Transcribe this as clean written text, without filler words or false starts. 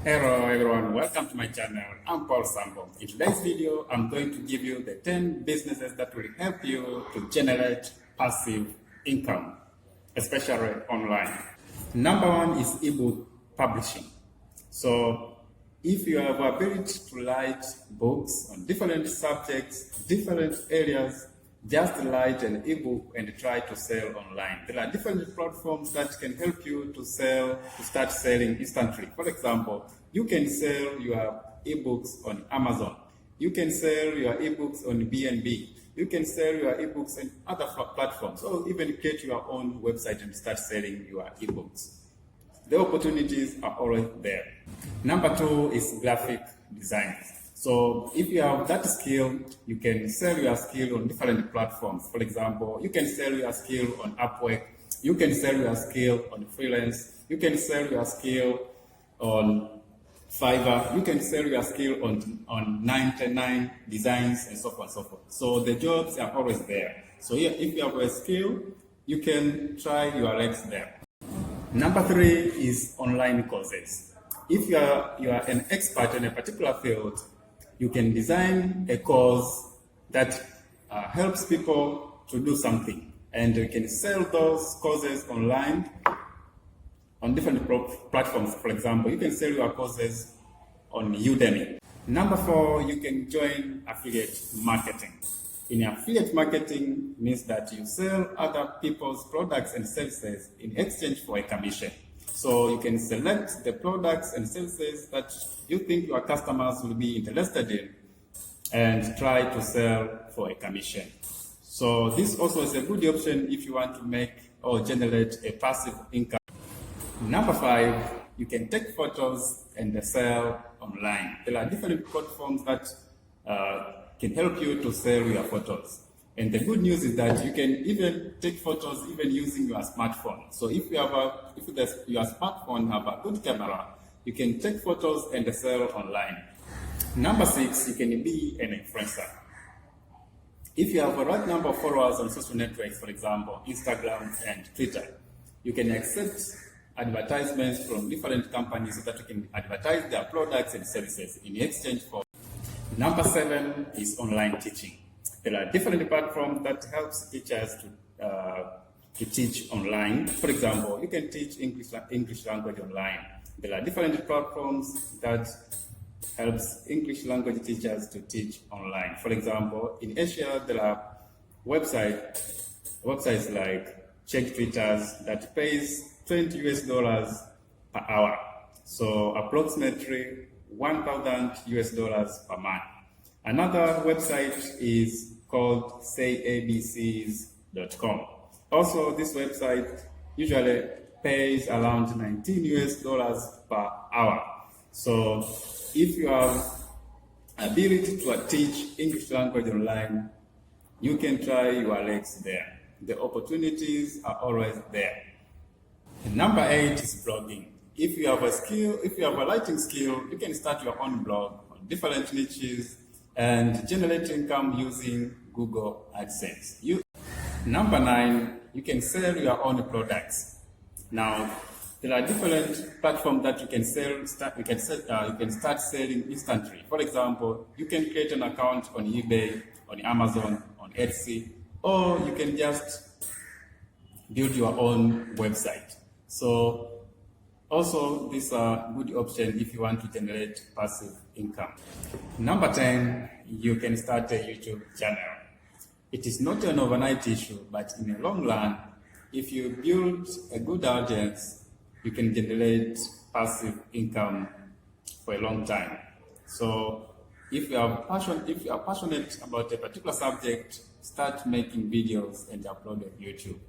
Hello everyone, welcome to my channel. I'm Paul Sambo. In today's video, I'm going to give you the 10 businesses that will help you to generate passive income, especially online. Number one is ebook publishing. So if you have ability to write books on different subjects, different areas, just write an ebook and try to sell online. There are different platforms that can help you to start selling instantly. For example, you can sell your ebooks on Amazon. You can sell your ebooks on BNB. You can sell your ebooks on other platforms, or even create your own website and start selling your ebooks. The opportunities are always there. Number two is graphic design. So if you have that skill, you can sell your skill on different platforms. For example, you can sell your skill on Upwork. You can sell your skill on Freelance. You can sell your skill on Fiverr. You can sell your skill on 99 Designs and so on and so forth. So the jobs are always there. So if you have a skill, you can try your legs there. Number three is online courses. If you are an expert in a particular field, you can design a course that helps people to do something, and you can sell those courses online on different platforms. For example, you can sell your courses on Udemy. Number four, you can join affiliate marketing. In affiliate marketing means that you sell other people's products and services in exchange for a commission. So you can select the products and services that you think your customers will be interested in and try to sell for a commission. So this also is a good option if you want to make or generate a passive income. Number five, you can take photos and sell online. There are different platforms that can help you to sell your photos. And the good news is that you can even take photos even using your smartphone. So if your smartphone have a good camera, you can take photos and sell online. Number six, you can be an influencer. If you have the right number of followers on social networks, for example, Instagram and Twitter, you can accept advertisements from different companies so that you can advertise their products and services in exchange for. Number seven is online teaching. There are different platforms that helps teachers to teach online. For example, you can teach English language online. There are different platforms that helps English language teachers to teach online. For example, in Asia, there are websites like Check Tutors that pays $20 per hour. So approximately $1,000 per month. Another website is called sayabcs.com. Also, this website usually pays around $19 per hour. So if you have ability to teach English language online, you can try your legs there. The opportunities are always there. And number eight is blogging. If you have a skill, if you have a writing skill, you can start your own blog on different niches and generate income using Google AdSense. Number nine, you can sell your own products. Now, there are different platforms that you can start selling instantly. For example, you can create an account on eBay, on Amazon, on Etsy, or you can just build your own website. So also, these are good options if you want to generate passive income. Number 10, you can start a YouTube channel. It is not an overnight issue, but in the long run, if you build a good audience, you can generate passive income for a long time. So if you are passionate about a particular subject, start making videos and upload on YouTube.